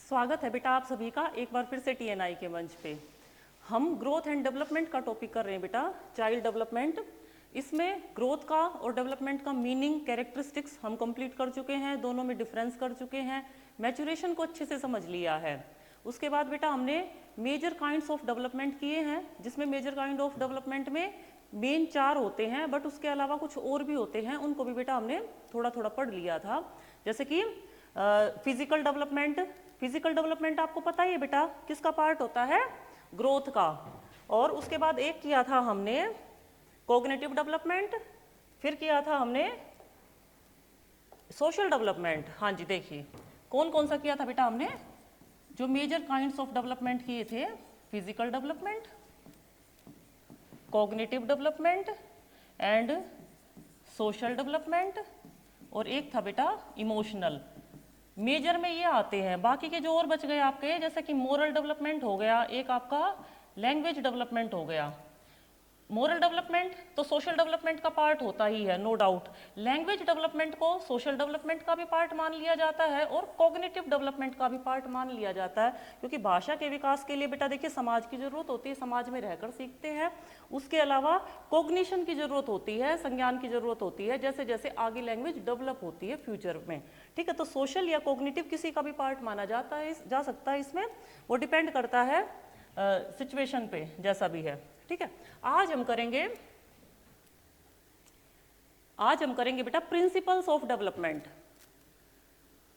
स्वागत है बेटा आप सभी का एक बार फिर से टीएनआई के मंच पे। हम ग्रोथ एंड डेवलपमेंट का टॉपिक कर रहे हैं बेटा, चाइल्ड डेवलपमेंट। इसमें ग्रोथ का और डेवलपमेंट का मीनिंग, कैरेक्टरिस्टिक्स हम कंप्लीट कर चुके हैं, दोनों में डिफरेंस कर चुके हैं, मैच्योरेशन को अच्छे से समझ लिया है। उसके बाद बेटा हमने मेजर काइंड्स ऑफ डेवलपमेंट किए हैं, जिसमें मेजर काइंड ऑफ डेवलपमेंट में मेन 4 होते हैं, बट उसके अलावा कुछ और भी होते हैं, उनको भी बेटा हमने थोड़ा थोड़ा पढ़ लिया था। जैसे कि फिजिकल डेवलपमेंट। फिजिकल डेवलपमेंट आपको पता ही है बेटा किसका पार्ट होता है, ग्रोथ का। और उसके बाद एक किया था हमने कॉग्निटिव डेवलपमेंट, फिर किया था हमने सोशल डेवलपमेंट। हाँ जी, देखिए कौन कौन सा किया था बेटा हमने। जो मेजर काइंड्स ऑफ डेवलपमेंट किए थे, physical development, cognitive development and social development, और एक था बेटा इमोशनल। मेजर में ये आते हैं, बाकी के जो और बच गए आपके, जैसे कि मोरल डेवलपमेंट हो गया, एक आपका लैंग्वेज डेवलपमेंट हो गया। मोरल डेवलपमेंट तो सोशल डेवलपमेंट का पार्ट होता ही है, नो डाउट। लैंग्वेज डेवलपमेंट को सोशल डेवलपमेंट का भी पार्ट मान लिया जाता है और कॉग्निटिव डेवलपमेंट का भी पार्ट मान लिया जाता है, क्योंकि भाषा के विकास के लिए बेटा देखिए समाज की जरूरत होती है, समाज में रहकर सीखते हैं। उसके अलावा कॉग्निशन की जरूरत होती है, संज्ञान की जरूरत होती है, जैसे जैसे आगे लैंग्वेज डेवलप होती है फ्यूचर में। ठीक है, तो सोशल या कॉग्निटिव किसी का भी पार्ट माना जाता है, जा सकता है इसमें, वो डिपेंड करता है सिचुएशन पे, जैसा भी है। ठीक है, आज हम करेंगे बेटा प्रिंसिपल्स ऑफ डेवलपमेंट।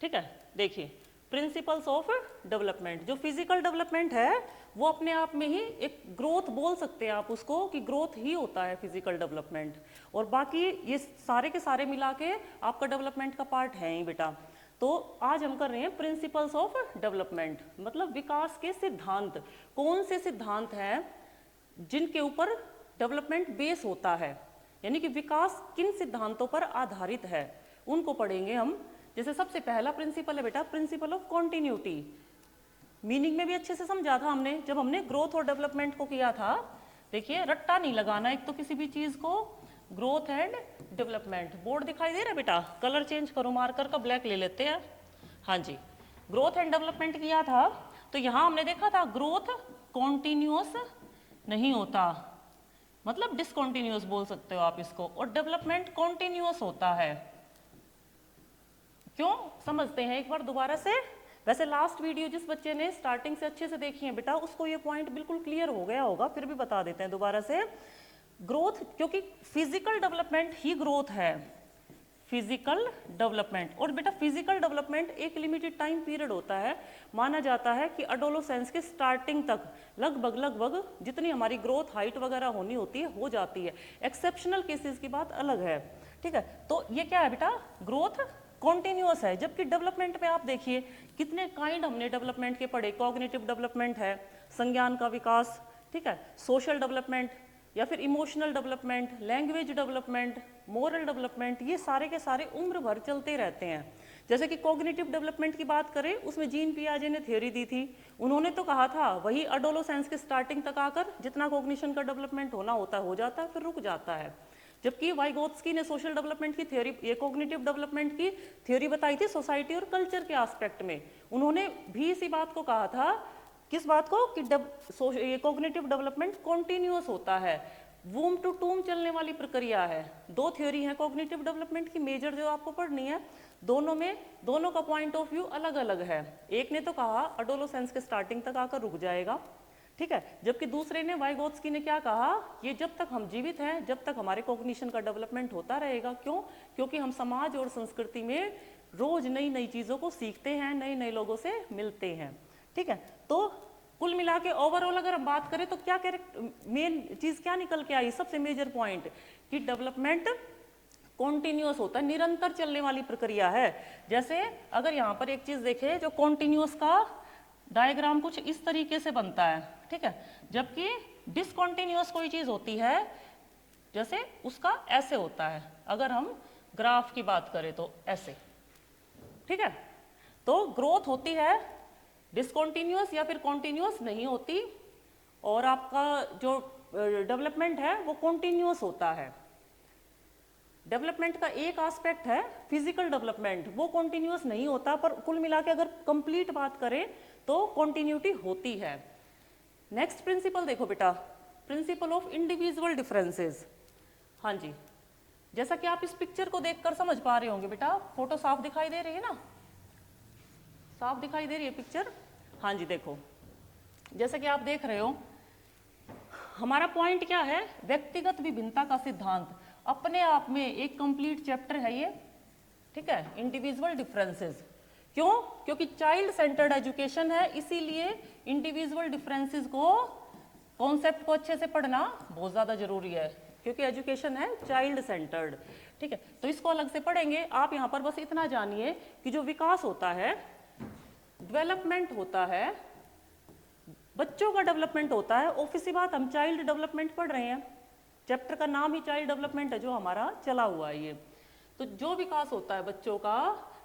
ठीक है, देखिए प्रिंसिपल्स ऑफ डेवलपमेंट। जो फिजिकल डेवलपमेंट है वो अपने आप में ही एक ग्रोथ बोल सकते हैं आप उसको, कि ग्रोथ ही होता है फिजिकल डेवलपमेंट, और बाकी ये सारे के सारे मिला के आपका डेवलपमेंट का पार्ट है ही बेटा। तो आज हम कर रहे हैं प्रिंसिपल्स ऑफ डेवलपमेंट, मतलब विकास के सिद्धांत। कौन से सिद्धांत हैं जिनके ऊपर डेवलपमेंट बेस होता है, यानी कि विकास किन सिद्धांतों पर आधारित है, उनको पढ़ेंगे हम। जैसे सबसे पहला प्रिंसिपल है बेटा प्रिंसिपल ऑफ कॉन्टिन्यूटी। मीनिंग में भी अच्छे से समझा था हमने जब हमने ग्रोथ और डेवलपमेंट को किया था। देखिए रट्टा नहीं लगाना एक तो किसी भी चीज को, ग्रोथ एंड डेवलपमेंट। बोर्ड दिखाई दे रहा है बेटा, कलर चेंज करो, मार्कर का ब्लैक ले लेते हैं। हाँ जी, ग्रोथ एंड डेवलपमेंट किया था, तो यहां हमने देखा था ग्रोथ कॉन्टिन्यूअस नहीं होता, मतलब डिसकॉन्टिन्यूअस बोल सकते हो आप इसको, और डेवलपमेंट कॉन्टिन्यूअस होता है। क्यों, समझते हैं एक बार दोबारा से। वैसे लास्ट वीडियो जिस बच्चे ने स्टार्टिंग से अच्छे से देखी है बेटा, उसको ये पॉइंट बिल्कुल क्लियर हो गया होगा, फिर भी बता देते हैं दोबारा से। ग्रोथ, क्योंकि फिजिकल डेवलपमेंट ही ग्रोथ है, फिजिकल डेवलपमेंट। और बेटा फिजिकल डेवलपमेंट एक लिमिटेड टाइम पीरियड होता है, माना जाता है कि अडोलोसेंस के स्टार्टिंग तक लगभग जितनी हमारी ग्रोथ हाइट वगैरह होनी होती है हो जाती है। एक्सेप्शनल केसेस की बात अलग है। ठीक है, तो ये क्या है बेटा, ग्रोथ कॉन्टिन्यूअस है। जबकि डेवलपमेंट में आप देखिए कितने काइंड हमने डेवलपमेंट के पढ़े। कॉग्निटिव डेवलपमेंट है, संज्ञान का विकास, ठीक है, सोशल डेवलपमेंट या फिर emotional development, language development, moral development, ये सारे के सारे उम्र भर चलते रहते हैं। जैसे कि कॉग्निटिव डेवलपमेंट की बात करें, उसमें जीन पियाजे ने थ्योरी दी थी। उन्होंने तो कहा था वही अडोलोसेंस के स्टार्टिंग तक आकर जितना कॉग्निशन का डेवलपमेंट होना होता है हो जाता है, फिर रुक जाता है। जबकि वाइगोत्स्की ने सोशल डेवलपमेंट की थ्योरी, ये कॉग्निटिव डेवलपमेंट की थ्योरी बताई थी सोसाइटी और कल्चर के एस्पेक्ट में। उन्होंने भी इसी बात को कहा था, किस बात को, कि ये कॉग्निटिव डेवलपमेंट कॉन्टिन्यूअस होता है, वूम टू टूम चलने वाली प्रक्रिया है। दो थ्योरी है कॉग्निटिव डेवलपमेंट की मेजर जो आपको पढ़नी है, दोनों का पॉइंट ऑफ व्यू अलग अलग है। एक ने तो कहा अडोलोसेंस के स्टार्टिंग तक आकर रुक जाएगा, ठीक है, जबकि दूसरे ने, वाइगोत्स्की ने क्या कहा, ये जब तक हम जीवित हैं जब तक हमारे कॉग्निशन का डेवलपमेंट होता रहेगा। क्यों, क्योंकि हम समाज और संस्कृति में रोज नई नई चीज़ों को सीखते हैं, नए नए लोगों से मिलते हैं। ठीक है, तो कुल मिला के ओवरऑल अगर हम बात करें तो क्या मेन चीज़ क्या निकल के आई, सबसे मेजर पॉइंट, कि डेवलपमेंट कॉन्टिन्यूअस होता है, निरंतर चलने वाली प्रक्रिया है। जैसे अगर यहाँ पर एक चीज़ देखें, जो कॉन्टिन्यूअस का डायग्राम कुछ इस तरीके से बनता है, ठीक है, जबकि डिसकॉन्टिन्यूअस कोई चीज़ होती है जैसे उसका ऐसे होता है। अगर हम ग्राफ की बात करें तो ऐसे, ठीक है, तो ग्रोथ होती है डिसकॉन्टिन्यूअस या फिर कॉन्टिन्यूअस नहीं होती, और आपका जो डेवलपमेंट है वो कॉन्टिन्यूअस होता है। डेवलपमेंट का एक एस्पेक्ट है फिजिकल डेवलपमेंट, वो कॉन्टिन्यूअस नहीं होता, पर कुल मिला के अगर कंप्लीट बात करें तो कॉन्टिन्यूटी होती है। नेक्स्ट प्रिंसिपल देखो बेटा, प्रिंसिपल ऑफ इंडिविजुअल डिफरेंसेस। हाँ जी, जैसा कि आप इस पिक्चर को देखकर समझ पा रहे होंगे बेटा, फोटो साफ दिखाई दे रही है ना, साफ दिखाई दे रही है पिक्चर। हाँ जी, देखो जैसा कि आप देख रहे हो, हमारा पॉइंट क्या है, व्यक्तिगत विभिन्नता का सिद्धांत, अपने आप में एक कंप्लीट चैप्टर है ये, ठीक है, इंडिविजुअल डिफरेंसेस। क्यों? क्योंकि चाइल्ड सेंटर्ड एजुकेशन है, इसीलिए इंडिविजुअल डिफरेंसेस को, कॉन्सेप्ट को अच्छे से पढ़ना बहुत ज्यादा जरूरी है, क्योंकि एजुकेशन है चाइल्ड सेंटर्ड, ठीक है। तो इसको अलग से पढ़ेंगे। आप यहाँ पर बस इतना जानिए कि जो विकास होता है, डेवलपमेंट होता है, बच्चों का डेवलपमेंट होता है, ऑब्वियस सी बात हम चाइल्ड डेवलपमेंट पढ़ रहे हैं, चैप्टर का नाम ही चाइल्ड डेवलपमेंट है जो हमारा चला हुआ है ये। तो जो विकास होता है बच्चों का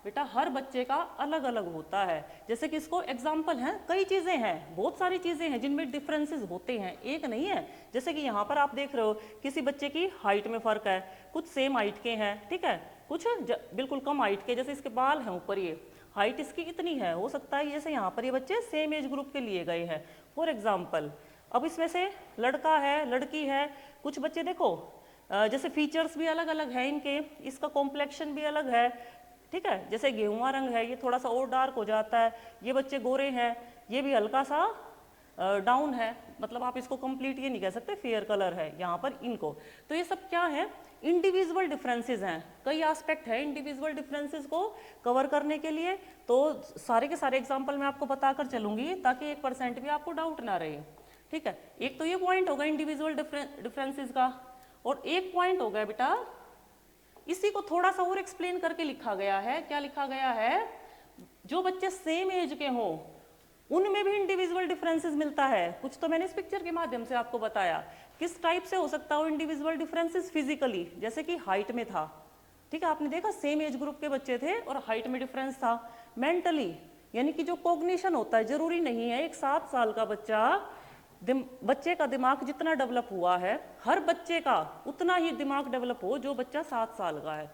बेटा, हर बच्चे का अलग अलग होता है। जैसे कि इसको एग्जाम्पल है, कई चीजें हैं, बहुत सारी चीजें हैं जिनमें डिफरेंसेस होते हैं, एक नहीं है। जैसे कि यहाँ पर आप देख रहे हो, किसी बच्चे की हाइट में फर्क है, कुछ सेम हाइट के हैं, ठीक है, कुछ बिल्कुल कम हाइट के, जैसे इसके बाल हैं ऊपर, ये हाइट इसकी इतनी है, हो सकता है जैसे यहाँ पर ये बच्चे सेम एज ग्रुप के लिए गए हैं फॉर एग्जाम्पल। अब इसमें से लड़का है, लड़की है, कुछ बच्चे देखो जैसे फीचर्स भी अलग अलग है इनके, इसका कॉम्प्लेक्शन भी अलग है, ठीक है, जैसे गेहुआ रंग है, ये थोड़ा सा और डार्क हो जाता है, ये बच्चे गोरे हैं, ये भी हल्का सा डाउन है, मतलब आप इसको कंप्लीट ये नहीं कह सकते फेयर कलर है यहाँ पर इनको। तो ये सब क्या है, इंडिविजुअल डिफरेंसेस हैं, कई एस्पेक्ट है इंडिविजुअल डिफरेंसेस को कवर करने के लिए। तो सारे के सारे एग्जाम्पल मैं आपको बताकर चलूंगी ताकि 1% भी आपको डाउट ना रहे, ठीक है। एक तो ये पॉइंट होगा इंडिविजुअल डिफरेंसेस का, और एक पॉइंट हो गया बेटा, इसी को थोड़ा सा और एक्सप्लेन करके लिखा गया है। क्या लिखा गया है, जो बच्चे सेम एज के हों उनमें भी इंडिविजुअल डिफरेंसेस मिलता है। कुछ तो मैंने इस पिक्चर के माध्यम से आपको बताया, किस टाइप से हो सकता हो इंडिविजुअल डिफरेंसेस, फिजिकली, जैसे कि हाइट में था, ठीक है, आपने देखा सेम एज ग्रुप के बच्चे थे और हाइट में डिफरेंस था। मेंटली, यानी कि जो कॉग्निशन होता है, जरूरी नहीं है एक 7 साल का बच्चे का दिमाग जितना डेवलप हुआ है, हर बच्चे का उतना ही दिमाग डेवलप हो जो बच्चा 7 साल का है,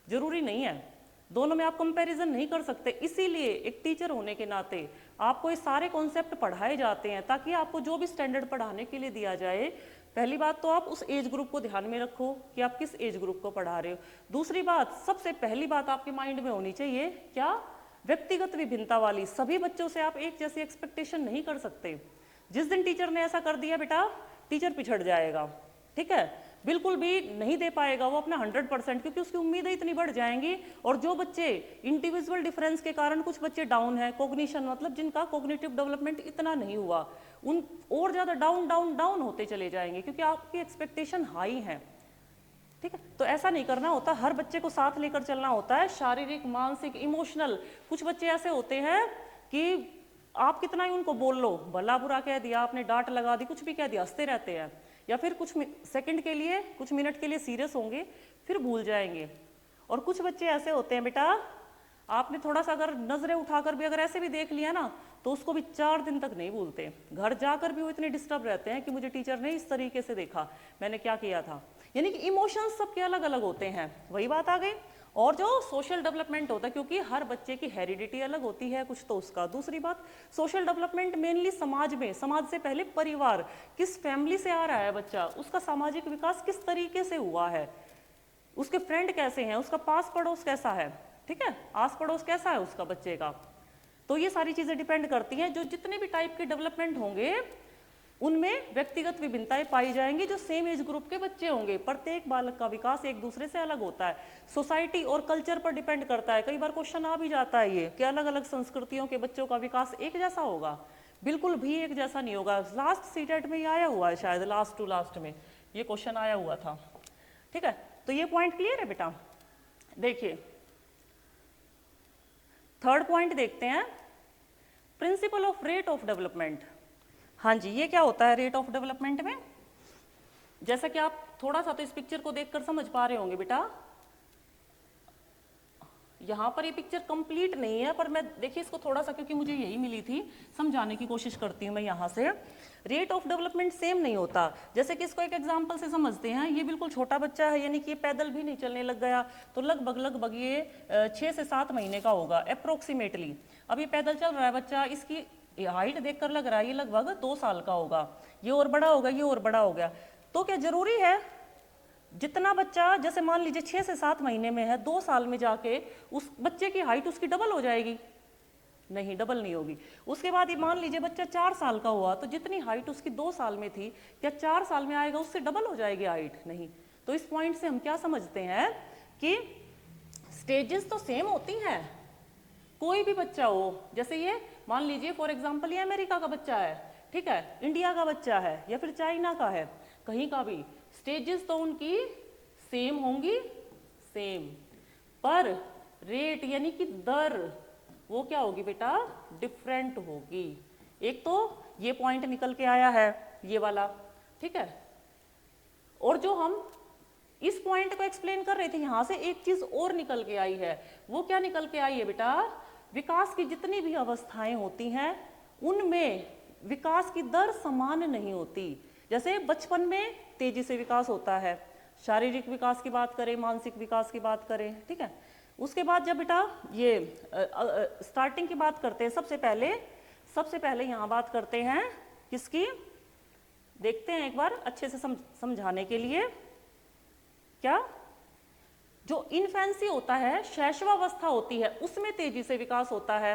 जरूरी नहीं है, दोनों में आप कंपैरिजन नहीं कर सकते। इसीलिए एक टीचर होने के नाते आपको ये सारे कॉन्सेप्ट पढ़ाए जाते हैं, ताकि आपको जो भी स्टैंडर्ड पढ़ाने के लिए दिया जाए, पहली बात तो आप उस एज ग्रुप को ध्यान में रखो कि आप किस एज ग्रुप को पढ़ा रहे हो। दूसरी बात, सबसे पहली बात आपके माइंड में होनी चाहिए, क्या, व्यक्तिगत विभिन्नता वाली, सभी बच्चों से आप एक जैसी एक्सपेक्टेशन नहीं कर सकते। जिस दिन टीचर ने ऐसा कर दिया बेटा, टीचर पिछड़ जाएगा, ठीक है, बिल्कुल भी नहीं दे पाएगा वो अपना 100%, क्योंकि उसकी उम्मीदें इतनी बढ़ जाएंगी। और जो बच्चे इंडिविजुअल डिफरेंस के कारण, कुछ बच्चे डाउन है, कॉग्निशन मतलब जिनका कॉग्निटिव डेवलपमेंट इतना नहीं हुआ, उन और ज्यादा डाउन डाउन डाउन होते चले जाएंगे, क्योंकि आपकी एक्सपेक्टेशन हाई है, ठीक है। तो ऐसा नहीं करना होता, हर बच्चे को साथ लेकर चलना होता है, शारीरिक, मानसिक, इमोशनल। कुछ बच्चे ऐसे होते हैं कि आप कितना ही उनको बोल लो, भला बुरा कह दिया आपने, डांट लगा दी, कुछ भी कह दिया, हंसते रहते हैं, या फिर कुछ सेकंड के लिए, कुछ मिनट के लिए सीरियस होंगे, फिर भूल जाएंगे। और कुछ बच्चे ऐसे होते हैं बेटा, आपने थोड़ा सा अगर नजरें उठाकर भी अगर ऐसे भी देख लिया ना, तो उसको भी 4 दिन तक नहीं भूलते, घर जाकर भी वो इतने डिस्टर्ब रहते हैं कि मुझे टीचर ने इस तरीके से देखा, मैंने क्या किया था। यानी कि इमोशंस सबके अलग अलग होते हैं, वही बात आ गई। और जो सोशल डेवलपमेंट होता है, क्योंकि हर बच्चे की हेरिडिटी अलग होती है, कुछ तो उसका। दूसरी बात, सोशल डेवलपमेंट मेनली समाज में, समाज से पहले परिवार, किस फैमिली से आ रहा है बच्चा, उसका सामाजिक विकास किस तरीके से हुआ है, उसके फ्रेंड कैसे हैं, उसका पास पड़ोस कैसा है, ठीक है, आस पड़ोस कैसा है उसका बच्चे का। तो ये सारी चीजें डिपेंड करती हैं। जो जितने भी टाइप के डेवलपमेंट होंगे उनमें व्यक्तिगत विभिन्नताएं पाई जाएंगी जो सेम एज ग्रुप के बच्चे होंगे। प्रत्येक बालक का विकास एक दूसरे से अलग होता है, सोसाइटी और कल्चर पर डिपेंड करता है। कई बार क्वेश्चन आ भी जाता है ये कि अलग अलग संस्कृतियों के बच्चों का विकास एक जैसा होगा, बिल्कुल भी एक जैसा नहीं होगा। लास्ट सीटेट में ये आया हुआ है, शायद लास्ट टू लास्ट में ये क्वेश्चन आया हुआ था, ठीक है। तो ये पॉइंट क्लियर है बेटा। देखिए थर्ड पॉइंट देखते हैं, principle of rate of development. हाँ जी, ये क्या होता है रेट ऑफ डेवलपमेंट में? जैसा कि आप थोड़ा सा तो इस पिक्चर को देखकर समझ पा रहे होंगे बेटा, यहाँ पर ये पिक्चर कंप्लीट नहीं है, पर मैं देखिए इसको थोड़ा सा, क्योंकि मुझे यही मिली थी, समझाने की कोशिश करती हूँ मैं यहाँ से। रेट ऑफ डेवलपमेंट सेम नहीं होता। जैसे कि इसको एक एग्जांपल से समझते हैं, ये बिल्कुल छोटा बच्चा है, यानी कि ये पैदल भी नहीं चलने लग गया, तो लगभग ये 6 से 7 महीने का होगा अप्रोक्सीमेटली। अब ये पैदल चल रहा है बच्चा, इसकी हाइट देखकर लग रहा है ये लगभग 2 साल का होगा, ये और बड़ा होगा, ये और बड़ा हो गया। तो क्या जरूरी है जितना बच्चा, जैसे मान लीजिए 6 से 7 महीने में है, 2 साल में जाके उस बच्चे की हाइट उसकी डबल हो जाएगी? नहीं, डबल नहीं होगी। उसके बाद ये मान लीजिए बच्चा 4 साल का हुआ, तो जितनी हाइट उसकी 2 साल में थी, क्या 4 साल में आएगा उससे डबल हो जाएगी हाइट? नहीं। तो इस पॉइंट से हम क्या समझते हैं कि स्टेजेस तो सेम होती हैं। कोई भी बच्चा हो, जैसे ये मान लीजिए फॉर एग्जाम्पल ये अमेरिका का बच्चा है, ठीक है, इंडिया का बच्चा है, या फिर चाइना का है, कहीं का भी, स्टेजेस तो उनकी सेम होंगी, सेम, पर रेट यानी कि दर वो क्या होगी बेटा? डिफरेंट होगी। एक तो ये पॉइंट निकल के आया है, ये वाला, ठीक है। और जो हम इस पॉइंट को एक्सप्लेन कर रहे थे, यहां से एक चीज और निकल के आई है। वो क्या निकल के आई है बेटा? विकास की जितनी भी अवस्थाएं होती हैं उनमें विकास की दर समान नहीं होती। जैसे बचपन में तेजी से विकास होता है, शारीरिक विकास की बात करें, मानसिक विकास की बात करें, ठीक है। उसके बाद जब बेटा ये स्टार्टिंग की बात करते हैं, सबसे पहले यहाँ बात करते हैं किसकी? देखते हैं एक बार अच्छे से समझाने के लिए। क्या? जो इन्फेंसी होता है, शैशवावस्था होती है, उसमें तेजी से विकास होता है।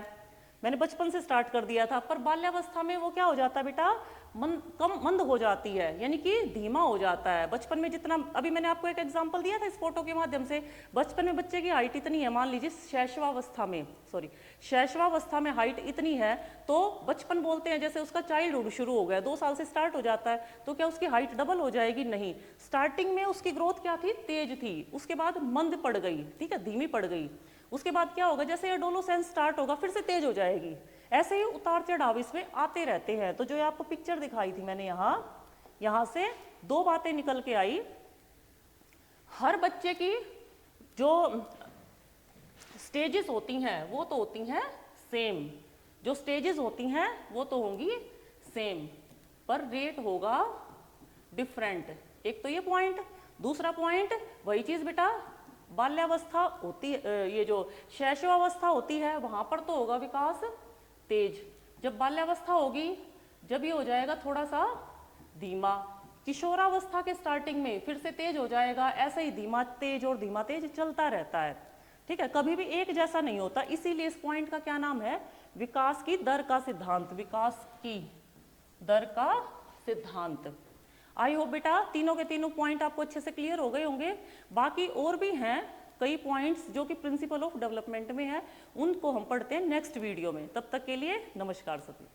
मैंने बचपन से स्टार्ट कर दिया था, पर बाल्यावस्था में वो क्या हो जाता है बेटा? मंद हो जाती है, यानी कि धीमा हो जाता है। बचपन में जितना, अभी मैंने आपको एक एग्जांपल दिया था इस फोटो के माध्यम से, बचपन में बच्चे की हाइट इतनी है, मान लीजिए शैशवावस्था में हाइट इतनी है, तो बचपन बोलते हैं, जैसे उसका चाइल्डहुड शुरू हो गया, 2 साल से स्टार्ट हो जाता है, तो क्या उसकी हाइट डबल हो जाएगी? नहीं। स्टार्टिंग में उसकी ग्रोथ क्या थी? तेज थी, उसके बाद मंद पड़ गई, ठीक है, धीमी पड़ गई। उसके बाद क्या होगा? जैसे एडोलोसेंस स्टार्ट होगा, फिर से तेज हो जाएगी। ऐसे ही उतार चढ़ाव इसमें आते रहते हैं। तो जो आपको पिक्चर दिखाई थी मैंने यहां से 2 बातें निकल के आई। हर बच्चे की जो स्टेजेस होती हैं वो तो होती हैं सेम, जो स्टेजेस होती हैं वो तो होंगी सेम, पर रेट होगा डिफरेंट। एक तो ये पॉइंट। दूसरा पॉइंट वही चीज बेटा, बाल्यावस्था होती है, ये जो शैशवावस्था होती है वहां पर तो होगा विकास तेज, जब बाल्यावस्था होगी जब ये हो जाएगा थोड़ा सा धीमा। किशोरावस्था के स्टार्टिंग में फिर से तेज हो जाएगा, ऐसे ही धीमा तेज और धीमा तेज चलता रहता है, ठीक है, कभी भी एक जैसा नहीं होता। इसीलिए इस पॉइंट का क्या नाम है? विकास की दर का सिद्धांत। विकास की दर का सिद्धांत। आई होप बेटा तीनों के तीनों पॉइंट आपको अच्छे से क्लियर हो गए होंगे। बाकी और भी हैं कई पॉइंट्स जो कि प्रिंसिपल ऑफ डेवलपमेंट में है, उनको हम पढ़ते हैं नेक्स्ट वीडियो में। तब तक के लिए नमस्कार सभी।